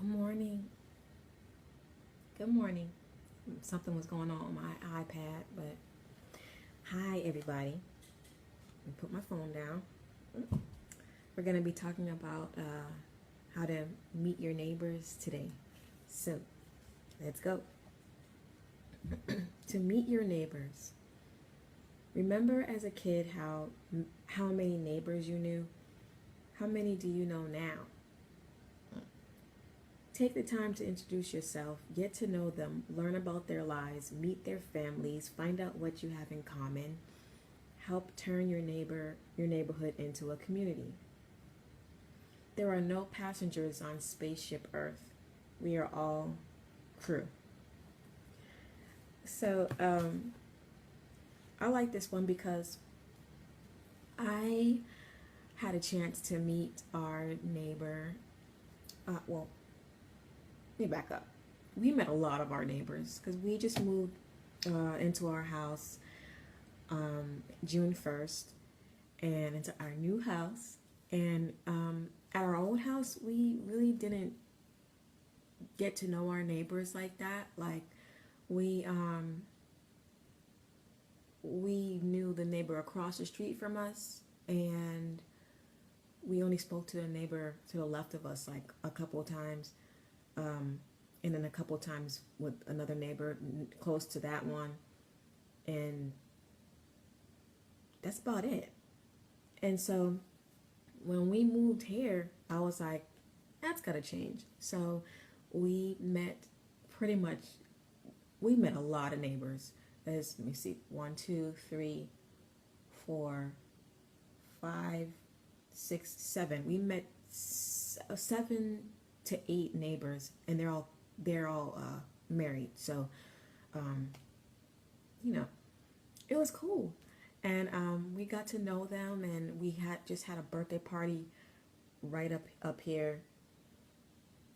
Good morning. Good morning. Something was going on my iPad, but hi, everybody. Let me put my phone down. We're going to be talking about how to meet your neighbors today. So, let's go. To meet your neighbors. Remember as a kid how many neighbors you knew? How many do you know now? Take the time to introduce yourself, get to know them, learn about their lives, meet their families, find out what you have in common, help turn your neighborhood into a community. There are no passengers on spaceship Earth. We are all crew. So, I like this one because I had a chance to meet our neighbor. Well, let me back up. We met a lot of our neighbors because we just moved into our house June 1st and into our new house. And at our old house, we really didn't get to know our neighbors like that. Like we we knew the neighbor across the street from us, and we only spoke to the neighbor to the left of us like a couple of times, and then a couple of times with another neighbor close to that one, and that's about it. And so when we moved here, I was like, that's gotta change. So we met pretty much, we met a lot of neighbors. Let me see, 1, 2, 3, 4, 5, 6, 7. We met 7 to 8 neighbors, and they're all married. So, um, you know, it was cool, and we got to know them, and we had a birthday party right up here.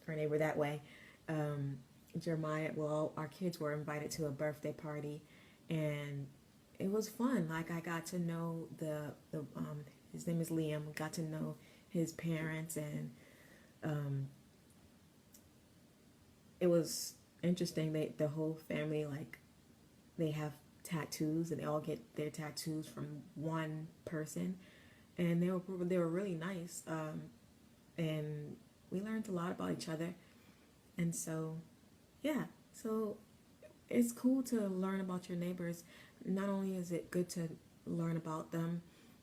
Our neighbor that way, um, Jeremiah. Well, our kids were invited to a birthday party, and it was fun. Like I got to know the his name is Liam. Got to know his parents, and um, it was interesting. The whole family, like, they have tattoos, and they all get their tattoos from one person, and they were really nice. And we learned a lot about each other, and so yeah, so it's cool to learn about your neighbors. Not only is it good to learn about them,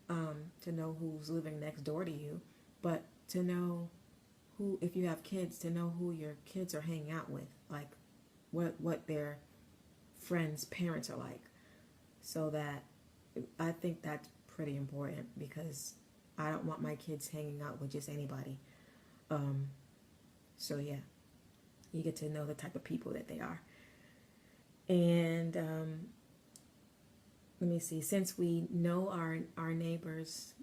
to know who's living next door to you, but to know who, if you have kids, to know who your kids are hanging out with, like what their friends' parents are like. So that, I think that's pretty important because I don't want my kids hanging out with just anybody. Um, so yeah, you get to know the type of people that they are. And let me see. Since we know our neighbors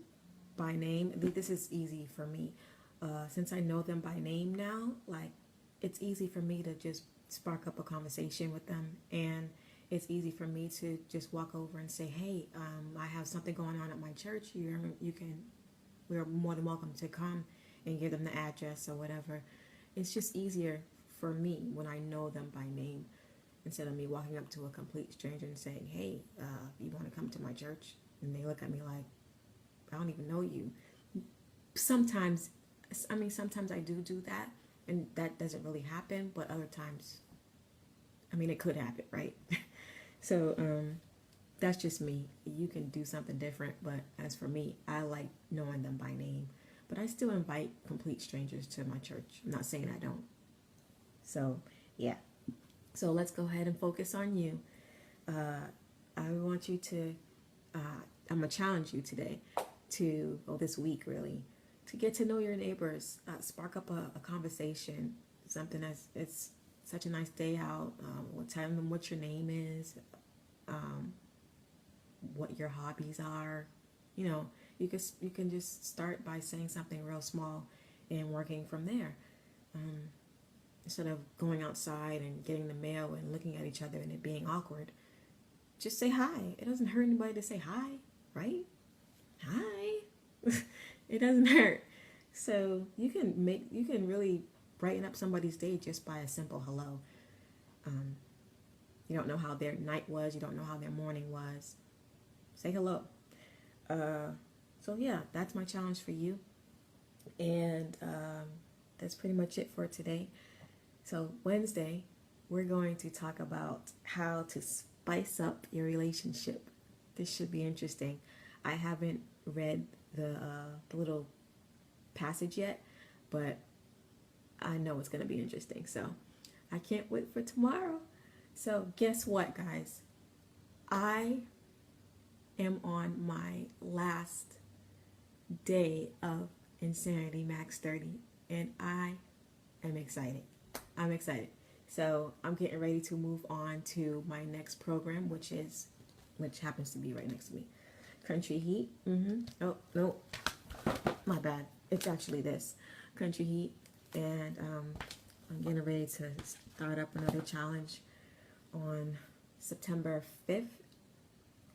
by name, I think this is easy for me. Since I know them by name now, like, it's easy for me to just spark up a conversation with them, and it's easy for me to just walk over and say, "Hey, I have something going on at my church. You can, we're more than welcome to come," and give them the address or whatever. It's just easier for me when I know them by name, instead of me walking up to a complete stranger and saying, "Hey, you want to come to my church?" And they look at me like, "I don't even know you." Sometimes, sometimes I do that, and that doesn't really happen, but other times, it could happen, right? So, that's just me. You can do something different, but as for me, I like knowing them by name. But I still invite complete strangers to my church. I'm not saying I don't. So, yeah. So let's go ahead and focus on you. I want you to, I'm going to challenge you today this week really, to get to know your neighbors, spark up a conversation, something it's such a nice day out. Tell them what your name is, what your hobbies are. You can just start by saying something real small and working from there. Um, Instead of going outside and getting the mail and looking at each other and it being awkward, just say hi. It doesn't hurt anybody to say hi, right? Hi. It doesn't hurt. So you can really brighten up somebody's day just by a simple hello. You don't know how their night was. You don't know how their morning was. Say hello. So yeah, that's my challenge for you. And that's pretty much it for today. So Wednesday, we're going to talk about how to spice up your relationship. This should be interesting. I haven't read the little passage yet, but I know it's going to be interesting. So I can't wait for tomorrow. So guess what, guys? I am on my last day of Insanity Max 30, and I am excited. I'm excited. So I'm getting ready to move on to my next program, which happens to be right next to me. Country Heat. Oh, no. My bad. It's actually this. Country Heat. And I'm getting ready to start up another challenge on September 5th.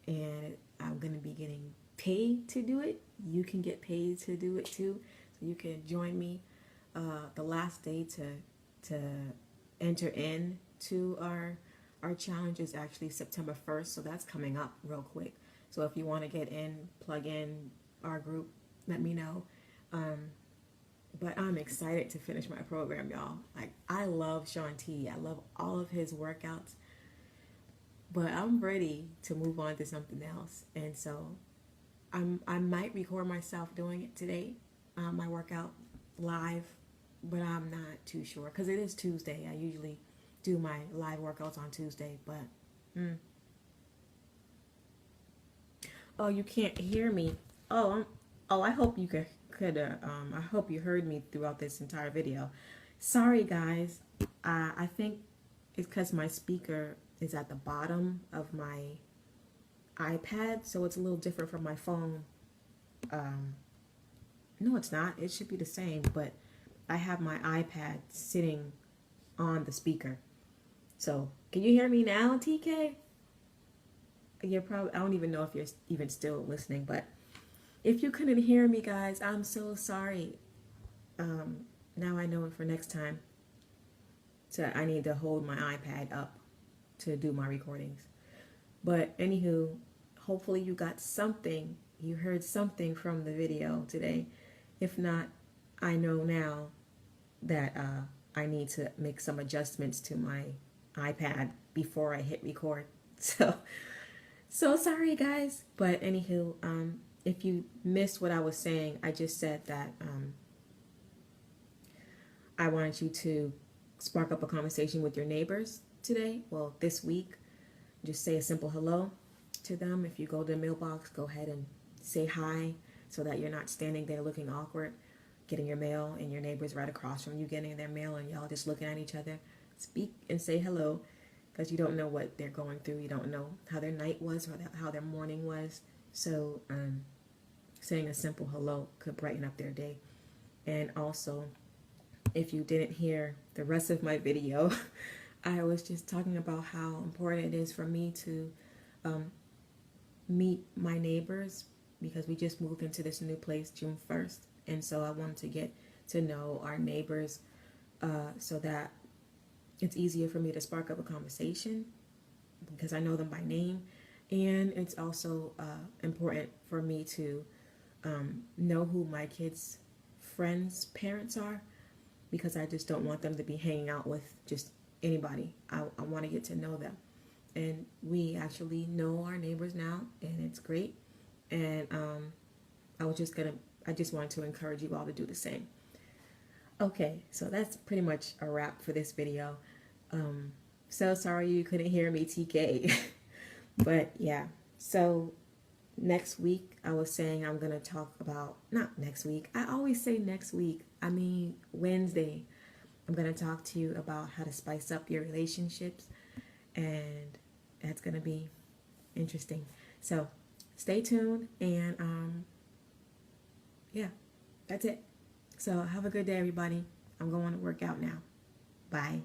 And I'm going to be getting paid to do it. You can get paid to do it too. So you can join me. The last day to enter in to our challenge is actually September 1st. So that's coming up real quick. So if you want to get in, plug in our group, let me know. But I'm excited to finish my program, y'all. Like, I love Sean T. I love all of his workouts. But I'm ready to move on to something else. And so I might record myself doing it today, my workout live, but I'm not too sure. Because it is Tuesday. I usually do my live workouts on Tuesday. But, Oh, you can't hear me. I hope you could I hope you heard me throughout this entire video. Sorry, guys. I think it's because my speaker is at the bottom of my iPad, so it's a little different from my phone. No, it's not. It should be the same, but I have my iPad sitting on the speaker. So, can you hear me now, TK? You're probably, I don't even know if you're even still listening, but if you couldn't hear me, guys, I'm so sorry. Now I know for next time. So I need to hold my iPad up to do my recordings. But anywho, hopefully you got something, you heard something from the video today. If not, I know now that I need to make some adjustments to my iPad before I hit record. So sorry, guys. But anywho, if you missed what I was saying, I just said that I wanted you to spark up a conversation with your neighbors today. Well, this week, just say a simple hello to them. If you go to the mailbox, go ahead and say hi so that you're not standing there looking awkward, getting your mail, and your neighbor's right across from you getting their mail, and y'all just looking at each other. Speak and say hello, because you don't know what they're going through. You don't know how their night was or how their morning was. So saying a simple hello could brighten up their day. And also, if you didn't hear the rest of my video, I was just talking about how important it is for me to meet my neighbors, because we just moved into this new place June 1st. And so I wanted to get to know our neighbors so that it's easier for me to spark up a conversation because I know them by name. And it's also important for me to know who my kids' friends' parents are, because I just don't want them to be hanging out with just anybody. I want to get to know them. And we actually know our neighbors now, and it's great. And I just wanted to encourage you all to do the same. Okay, so that's pretty much a wrap for this video. So sorry you couldn't hear me, TK. But yeah, so next week I was saying I'm going to talk about, not next week, I always say next week, I mean Wednesday. I'm going to talk to you about how to spice up your relationships, and that's going to be interesting. So stay tuned, and yeah, that's it. So have a good day, everybody. I'm going to work out now. Bye.